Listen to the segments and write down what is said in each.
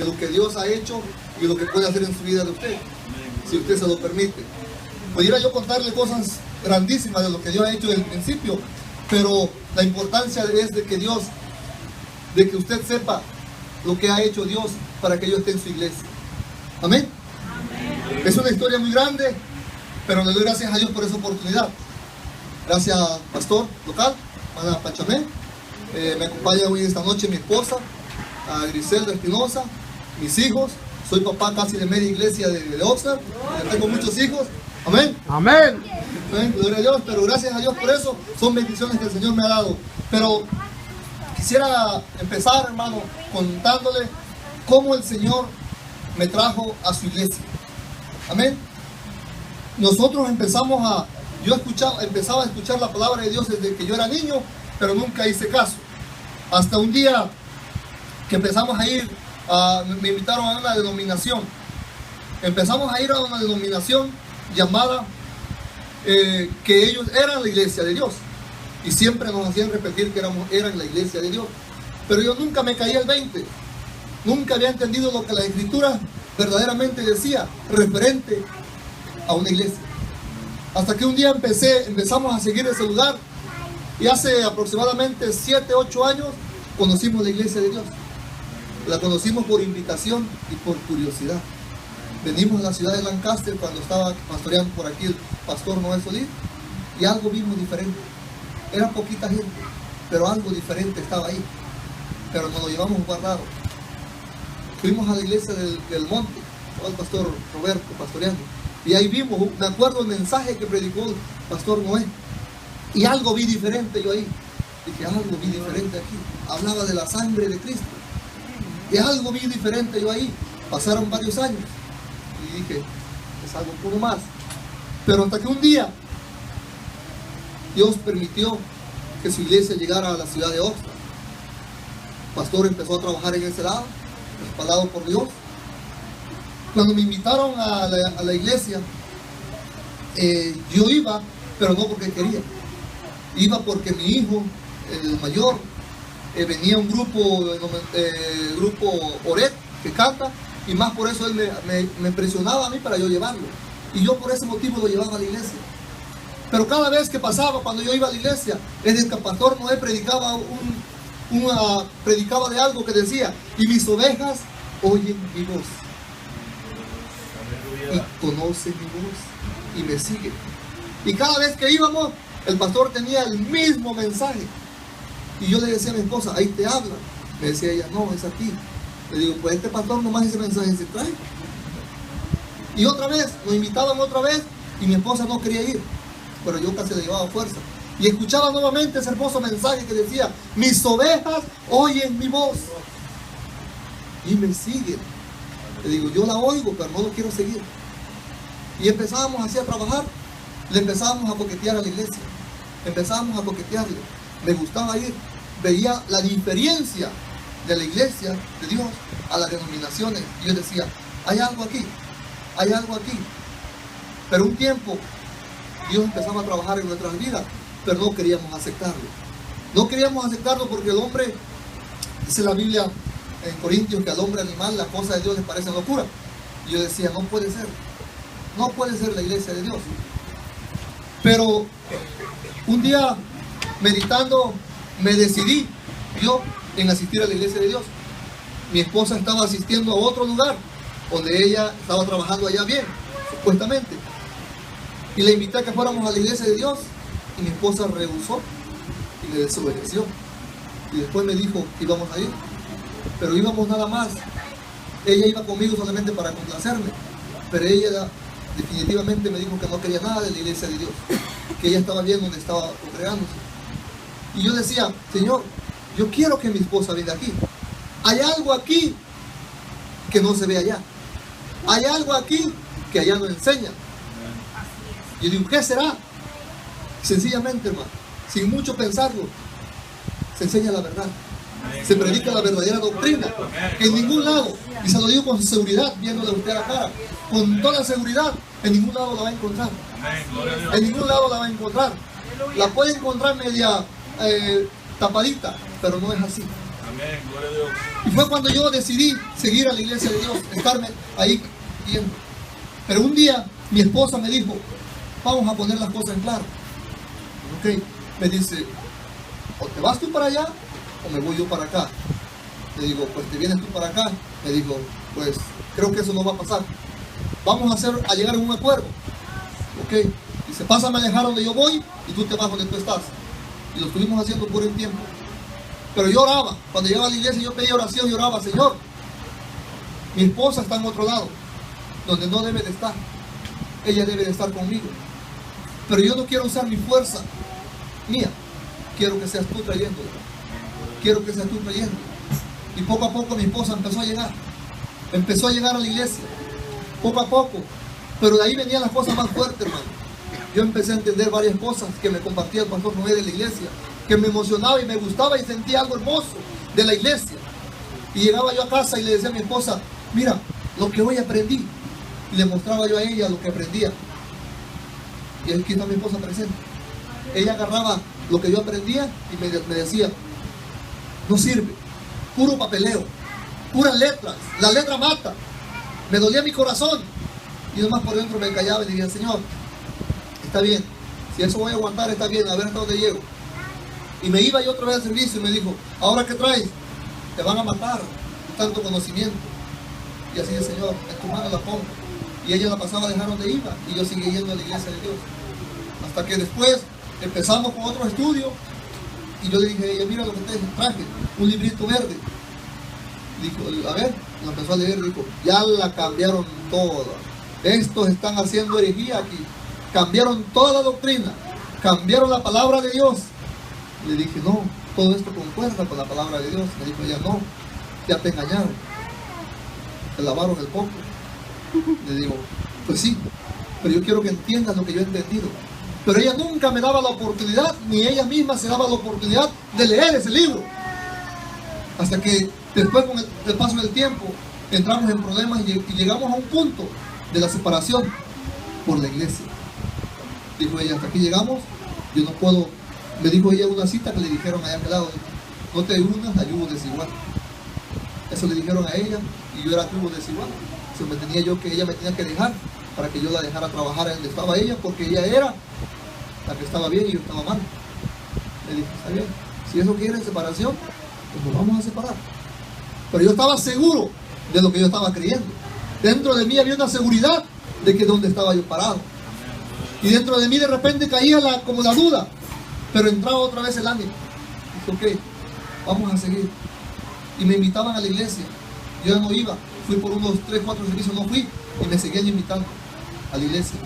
lo que Dios ha hecho y lo que puede hacer en su vida de usted, si usted se lo permite. Pudiera yo contarle cosas grandísimas de lo que Dios ha hecho desde el principio, pero la importancia es de que usted sepa lo que ha hecho Dios para que yo esté en su iglesia. Amén. Es una historia muy grande, pero le doy gracias a Dios por esa oportunidad. Gracias, pastor local, Ana Pachamé. Me acompaña hoy esta noche mi esposa, a Griselda Espinosa, mis hijos. Soy papá casi de media iglesia de Oxnard. Tengo muchos hijos. Amén. Amén. Amén. Gloria a Dios, pero gracias a Dios por eso. Son bendiciones que el Señor me ha dado. Pero quisiera empezar, hermano, contándole cómo el Señor me trajo a su iglesia. Amén. Nosotros empezaba a escuchar la palabra de Dios desde que yo era niño, pero nunca hice caso. Hasta un día que empezamos a ir, me invitaron a una denominación. Empezamos a ir a una denominación llamada, que ellos eran la iglesia de Dios. Y siempre nos hacían repetir que eran la iglesia de Dios. Pero yo nunca me caía el 20. Nunca había entendido lo que la Escritura verdaderamente decía referente a una iglesia. Hasta que un día empezamos a seguir ese lugar. Y hace aproximadamente 7, 8 años conocimos la iglesia de Dios. La conocimos por invitación y por curiosidad. Venimos a la ciudad de Lancaster cuando estaba pastoreando por aquí el pastor Noel Solís, y algo vimos diferente. Era poquita gente, pero algo diferente estaba ahí. Pero nos lo llevamos guardado. Fuimos a la iglesia del Monte, estaba el pastor Roberto pastoreando. Y ahí vimos, me acuerdo el mensaje que predicó el pastor Noé. Y algo vi diferente yo ahí. Dije, algo vi diferente aquí. Hablaba de la sangre de Cristo. Y algo vi diferente yo ahí. Pasaron varios años. Y dije, es algo puro más. Pero hasta que un día, Dios permitió que su iglesia llegara a la ciudad de Oxnard. El pastor empezó a trabajar en ese lado, respaldado por Dios. Cuando me invitaron a la iglesia, yo iba, pero no porque quería. Iba porque mi hijo, el mayor, venía un grupo Oret, que canta, y más por eso él me presionaba a mí para yo llevarlo. Y yo por ese motivo lo llevaba a la iglesia. Pero cada vez que pasaba, cuando yo iba a la iglesia, el pastor Noé predicaba predicaba de algo que decía, y mis ovejas oyen mi voz. Y conocen mi voz y me siguen. Y cada vez que íbamos, el pastor tenía el mismo mensaje. Y yo le decía a mi esposa, ahí te habla. Me decía ella, no, es aquí. Le digo, pues este pastor nomás ese mensaje se trae. Y otra vez, nos invitaban otra vez, y mi esposa no quería ir, pero yo casi le llevaba fuerza. Y escuchaba nuevamente ese hermoso mensaje que decía, mis ovejas oyen mi voz y me siguen. Le digo, yo la oigo, pero no lo quiero seguir. Y empezábamos así a trabajar. Le empezábamos a coquetear a la iglesia. Empezábamos a coquetearle. Me gustaba ir. Veía la diferencia de la iglesia de Dios a las denominaciones. Y yo decía, hay algo aquí. Hay algo aquí. Pero un tiempo Dios empezaba a trabajar en nuestras vidas, pero no queríamos aceptarlo. No queríamos aceptarlo porque el hombre, dice la Biblia en Corintios, que al hombre animal las cosas de Dios les parecen locura. Y yo decía, no puede ser. No puede ser la iglesia de Dios. Pero un día, meditando, me decidí yo en asistir a la iglesia de Dios. Mi esposa estaba asistiendo a otro lugar, donde ella estaba trabajando allá bien, supuestamente. Y le invité a que fuéramos a la iglesia de Dios, y mi esposa rehusó y le desobedeció. Y después me dijo que íbamos a ir, pero íbamos nada más. Ella iba conmigo solamente para complacerme, pero ella definitivamente me dijo que no quería nada de la iglesia de Dios, que ella estaba bien donde estaba congregándose. Y yo decía, Señor, yo quiero que mi esposa venga aquí. Hay algo aquí que no se ve allá. Hay algo aquí que allá no enseña. Yo digo, ¿qué será? Sencillamente, hermano, sin mucho pensarlo, se enseña la verdad. Se predica la verdadera doctrina. En ningún lado, y se lo digo con seguridad, viéndole a usted a la cara, con toda seguridad, en ningún lado la va a encontrar. En ningún lado la va a encontrar. La puede encontrar media tapadita, pero no es así. Amén, gloria a Dios. Y fue cuando yo decidí seguir a la iglesia de Dios, estarme ahí yendo. Pero un día mi esposa me dijo, vamos a poner las cosas en claro. Ok, me dice, o te vas tú para allá o me voy yo para acá. Le digo, pues te vienes tú para acá. Me dijo, pues creo que eso no va a pasar. Vamos a llegar a un acuerdo. Ok, dice, pásame a dejar donde yo voy y tú te vas donde tú estás. Y lo estuvimos haciendo por un tiempo. Pero yo oraba, cuando llegaba a la iglesia yo pedía oración y oraba, Señor, mi esposa está en otro lado, donde no debe de estar. Ella debe de estar conmigo. Pero yo no quiero usar mi fuerza mía. Quiero que seas tú trayéndola. Quiero que seas tú trayéndola. Y poco a poco mi esposa empezó a llegar. Empezó a llegar a la iglesia. Poco a poco. Pero de ahí venían las cosas más fuertes, hermano. Yo empecé a entender varias cosas que me compartía el pastor Noé de la iglesia, que me emocionaba y me gustaba y sentía algo hermoso de la iglesia. Y llegaba yo a casa y le decía a mi esposa, mira, lo que hoy aprendí. Y le mostraba yo a ella lo que aprendía. Y aquí está mi esposa presente. Ella agarraba lo que yo aprendía y me decía, no sirve, puro papeleo, puras letras, la letra mata. Me dolía mi corazón. Y nomás por dentro me callaba y le decía, Señor, está bien, si eso voy a aguantar está bien, a ver hasta dónde llego. Y me iba yo otra vez al servicio y me dijo, ¿ahora qué traes? Te van a matar, tanto conocimiento. Y así el Señor, en tu mano la pongo. Y ella la pasaba a dejar donde iba y yo seguía yendo a la iglesia de Dios. Hasta que después empezamos con otro estudio y yo le dije a ella, mira lo que te traje, un librito verde. Dijo, a ver, lo empezó a leer, dijo, ya la cambiaron toda. Estos están haciendo herejía aquí. Cambiaron toda la doctrina, cambiaron la palabra de Dios. Le dije, no, todo esto concuerda con la palabra de Dios. Me dijo ella, no, ya te engañaron, te lavaron el coco. Le digo, pues sí, pero yo quiero que entiendas lo que yo he entendido. Pero ella nunca me daba la oportunidad, ni ella misma se daba la oportunidad de leer ese libro. Hasta que después, con el paso del tiempo, entramos en problemas y llegamos a un punto de la separación por la iglesia. Dijo ella, hasta aquí llegamos, yo no puedo. Me dijo ella una cita que le dijeron allá al lado, no te unas a yugo desigual. Eso le dijeron a ella y yo era yugo desigual. Se me tenía yo que ella me tenía que dejar para que yo la dejara trabajar en donde estaba ella, porque ella era la que estaba bien y yo estaba mal. Le dije, está bien, si eso quiere separación, pues nos vamos a separar. Pero yo estaba seguro de lo que yo estaba creyendo. Dentro de mí había una seguridad de que donde estaba yo parado. Y dentro de mí de repente caía como la duda, pero entraba otra vez el ánimo. Dije, ok, vamos a seguir. Y me invitaban a la iglesia. Yo ya no iba, fui por unos 3, 4 servicios, no fui, y me seguían invitando a la iglesia.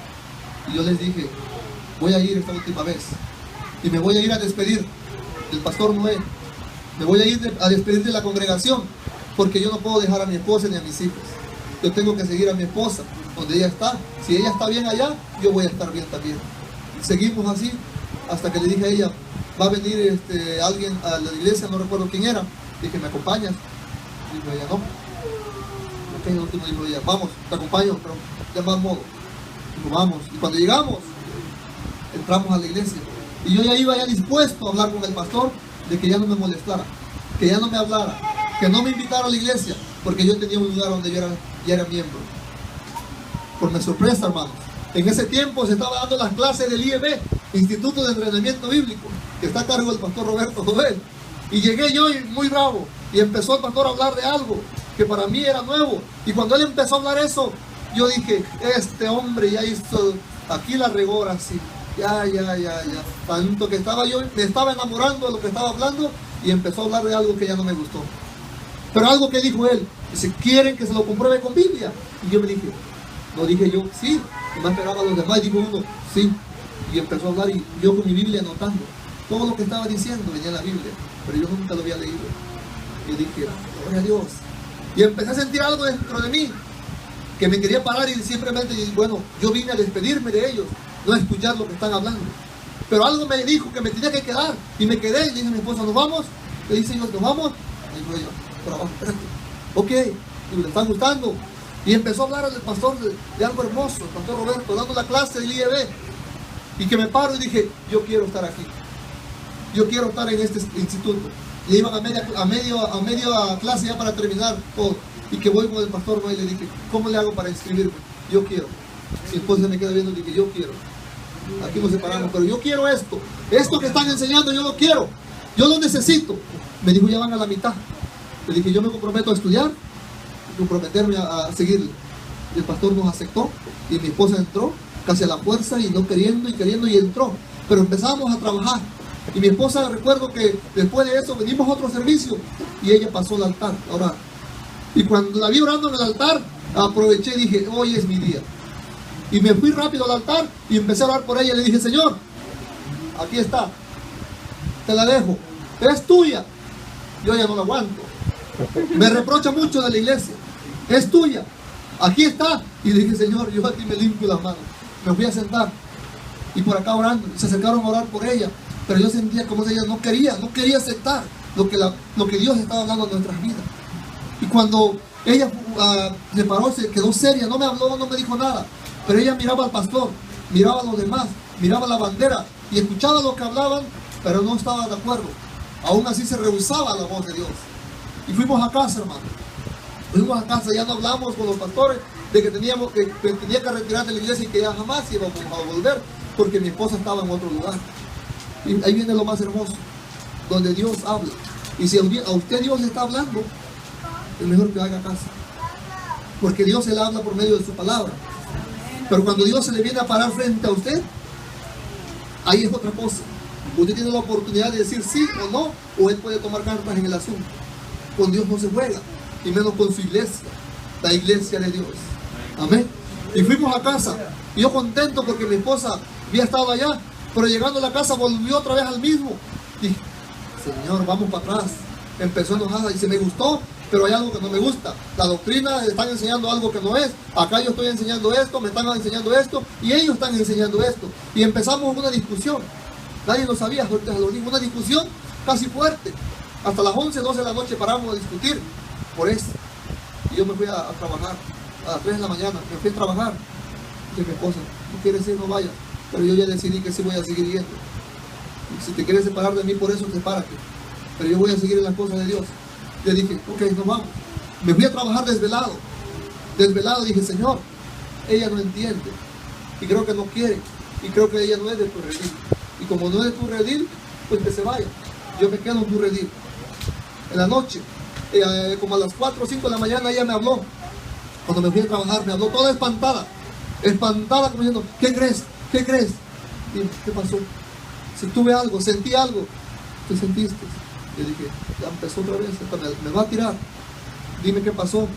Y yo les dije, voy a ir esta última vez. Y me voy a ir a despedir del pastor Noé. Me voy a ir a despedir de la congregación, porque yo no puedo dejar a mi esposa ni a mis hijos. Yo tengo que seguir a mi esposa, donde ella está. Si ella está bien allá, yo voy a estar bien también. Y seguimos así, hasta que le dije a ella, va a venir alguien a la iglesia, no recuerdo quién era. Dije, ¿me acompañas? Dijo ella, no. Ok, el último dijo ella, vamos, te acompaño, pero de más modo. Dijo, vamos. Y cuando llegamos, entramos a la iglesia. Y yo ya iba ya dispuesto a hablar con el pastor, de que ya no me molestara, que ya no me hablara, que no me invitara a la iglesia, porque yo tenía un lugar donde yo ya era miembro. Por mi sorpresa, hermanos, en ese tiempo se estaba dando las clases del IEB, Instituto de Entrenamiento Bíblico, que está a cargo del pastor Roberto Joel. Y llegué yo muy bravo, y empezó el pastor a hablar de algo que para mí era nuevo. Y cuando él empezó a hablar eso, yo dije, este hombre ya hizo, aquí la regó ahora sí. Ya. Tanto que me estaba enamorando de lo que estaba hablando y empezó a hablar de algo que ya no me gustó. Pero algo que dijo él, dice, ¿quieren que se lo compruebe con Biblia? Y yo me dije, no dije yo, sí. Y me esperaba a los demás y dijo uno, sí. Y empezó a hablar y yo con mi Biblia anotando. Todo lo que estaba diciendo venía en la Biblia, pero yo nunca lo había leído. Y dije, gloria a Dios. Y empecé a sentir algo dentro de mí, que me quería parar y simplemente, bueno, yo vine a despedirme de ellos, no a escuchar lo que están hablando. Pero algo me dijo que me tenía que quedar, y me quedé, y le dije a mi esposa, ¿nos vamos? Le dice yo, ¿nos vamos? Y dijo ella, pero abajo, espérate. Ok, y le están gustando. Y empezó a hablar al pastor de algo hermoso, el pastor Roberto, dando la clase del IEB. Y que me paro y dije, yo quiero estar aquí. yo quiero estar en este instituto. Y iban a media clase ya para terminar todo. Y que voy con el pastor Noé y le dije, ¿cómo le hago para inscribirme? Yo quiero. Mi esposa me queda viendo y dije, yo quiero. Aquí nos separamos, pero yo quiero esto. Esto que están enseñando yo lo quiero. Yo lo necesito. Me dijo, ya van a la mitad. Le dije, yo me comprometo a estudiar, comprometerme a seguirle. Y el pastor nos aceptó y mi esposa entró casi a la fuerza y no queriendo y entró. Pero empezamos a trabajar. Y mi esposa, recuerdo que después de eso venimos a otro servicio y ella pasó al altar a orar. Y cuando la vi orando en el altar, aproveché y dije, hoy es mi día. Y me fui rápido al altar y empecé a orar por ella y le dije, Señor, aquí está, te la dejo, es tuya. Yo ya no la aguanto. Me reprocha mucho de la iglesia, es tuya, aquí está. Y le dije, Señor, yo a ti me limpio las manos. Me fui a sentar y por acá orando, se acercaron a orar por ella, pero yo sentía como ella no quería aceptar lo que Dios estaba hablando en nuestras vidas. Y cuando ella se paró, se quedó seria, no me habló, no me dijo nada, pero ella miraba al pastor, miraba a los demás, miraba la bandera y escuchaba lo que hablaban, pero no estaba de acuerdo. Aún así se rehusaba la voz de Dios. Y fuimos a casa, hermano. Fuimos a casa, ya no hablamos con los pastores de que tenía que retirar de la iglesia y que ya jamás íbamos a volver, porque mi esposa estaba en otro lugar. Y ahí viene lo más hermoso, donde Dios habla. Y si a usted Dios le está hablando, es mejor que haga caso, porque Dios se le habla por medio de su palabra. Pero cuando Dios se le viene a parar frente a usted, ahí es otra cosa. Usted tiene la oportunidad de decir sí o no, o Él puede tomar cartas en el asunto. Con Dios no se juega, y menos con su iglesia, la iglesia de Dios. Amén. Y fuimos a casa, y yo contento porque mi esposa había estado allá, pero llegando a la casa volvió otra vez al mismo. Dije, Señor, vamos para atrás. Empezó enojada y dice, me gustó, pero hay algo que no me gusta. La doctrina, están enseñando algo que no es. Acá yo estoy enseñando esto, me están enseñando esto, y ellos están enseñando esto. Y empezamos una discusión. Nadie lo sabía, ahorita lo digo, una discusión casi fuerte. Hasta las 11, 12 de la noche paramos a discutir por eso. Y yo me fui a trabajar a las 3 de la mañana. Me fui a trabajar. Y mi esposa, ¿tú quieres ir? No vayas. Pero yo ya decidí que sí voy a seguir yendo. Y si te quieres separar de mí por eso, sepárate. Pero yo voy a seguir en las cosas de Dios. Le dije, ok, nos vamos. Me fui a trabajar desvelado. Desvelado dije, Señor, ella no entiende. Y creo que no quiere. Y creo que ella no es de tu redil. Y como no es de tu redil, pues que se vaya. Yo me quedo en tu redil. En la noche, como a las 4 o 5 de la mañana, ella me habló. Cuando me fui a trabajar, me habló toda espantada. Espantada, como diciendo, ¿qué crees? ¿Qué crees? Y ¿qué pasó? Si tuve algo, sentí algo. ¿Qué sentiste? Yo dije, ya empezó otra vez, me va a tirar. Dime qué pasó.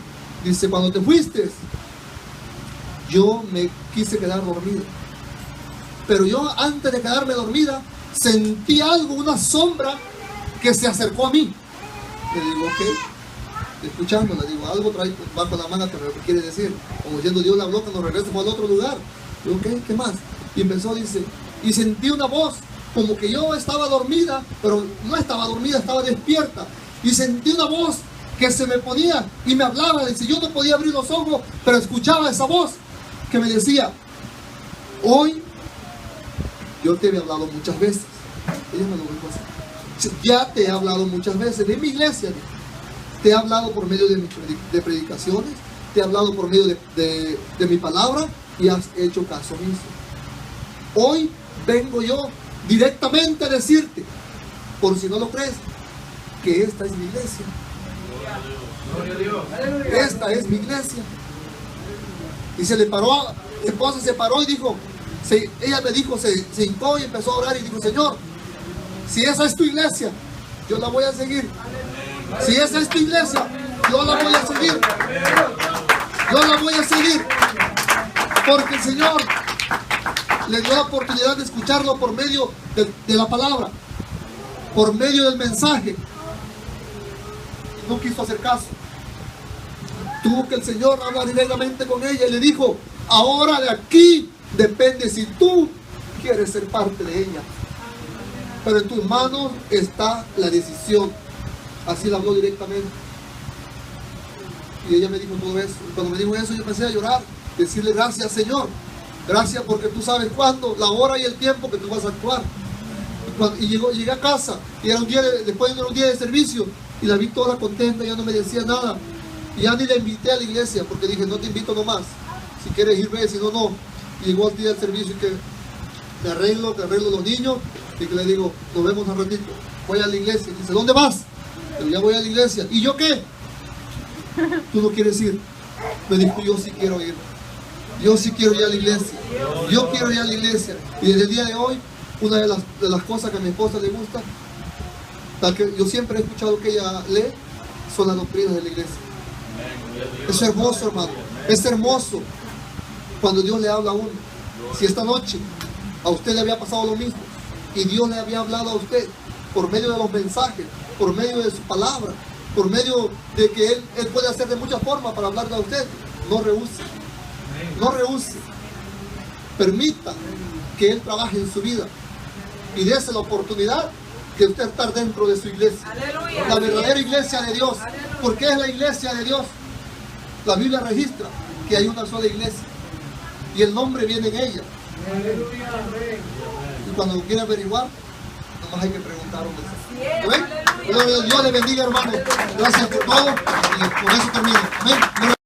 Dice, cuando te fuiste, yo me quise quedar dormida. Pero yo antes de quedarme dormida, sentí algo, una sombra que se acercó a mí. Le digo, ok, escuchando, le digo, algo trae bajo la mano que me quiere decir. Como diciendo, Dios le habló que nos regresemos al otro lugar. Digo, ok, ¿qué más? Y empezó, dice, y sentí una voz, como que yo estaba dormida, pero no estaba dormida, estaba despierta. Y sentí una voz que se me ponía y me hablaba. Dice, yo no podía abrir los ojos, pero escuchaba esa voz que me decía, hoy yo te he hablado muchas veces. Ella me lo dijo así. Ya te he hablado muchas veces en mi iglesia. Te he hablado por medio de predicaciones, te he hablado por medio de mi palabra y has hecho caso omiso. Hoy vengo yo directamente a decirte, por si no lo crees, que esta es mi iglesia. Esta es mi iglesia. Y se le paró, mi esposa se paró y dijo, ella me dijo, se hincó y empezó a orar y dijo, Señor, si esa es tu iglesia, yo la voy a seguir. Si esa es tu iglesia, yo la voy a seguir. Yo la voy a seguir. Porque el Señor le dio la oportunidad de escucharlo por medio de la palabra, por medio del mensaje. No quiso hacer caso. Tuvo que el Señor hablar directamente con ella y le dijo, ahora de aquí depende si tú quieres ser parte de ella. Pero en tus manos está la decisión. Así le habló directamente. Y ella me dijo todo eso. Y cuando me dijo eso, yo empecé a llorar. Decirle gracias, Señor. Gracias porque tú sabes cuándo, la hora y el tiempo que tú vas a actuar. Y Y llegué a casa, y era un día después de un día de servicio, y la vi toda contenta, ya no me decía nada. Y ya ni la invité a la iglesia, porque dije, no te invito nomás. Si quieres ir, ve, si no, no. Y llegó al día del servicio y que me arreglo los niños, y que le digo, nos vemos un ratito. Voy a la iglesia. Y dice, ¿dónde vas? Pero ya voy a la iglesia. ¿Y yo qué? ¿Tú no quieres ir? Me dijo, yo sí quiero ir. Yo sí quiero ir a la iglesia. Yo quiero ir a la iglesia. Y desde el día de hoy, una de las cosas que a mi esposa le gusta, la que yo siempre he escuchado que ella lee, son las doctrinas de la iglesia. Es hermoso, hermano. Es hermoso cuando Dios le habla a uno. Si esta noche a usted le había pasado lo mismo y Dios le había hablado a usted por medio de los mensajes, por medio de su palabra, por medio de que Él puede hacer de muchas formas para hablarle a usted, no rehúse. No rehúse. Permita que Él trabaje en su vida y dése la oportunidad de usted estar dentro de su iglesia. Aleluya. La verdadera iglesia de Dios. Aleluya. ¿Por qué es la iglesia de Dios? La Biblia registra que hay una sola iglesia y el nombre viene en ella. Aleluya. Y cuando quiera averiguar, nomás hay que preguntar dónde está. Dios le bendiga, hermano. Gracias por todo y por eso termino. Amén.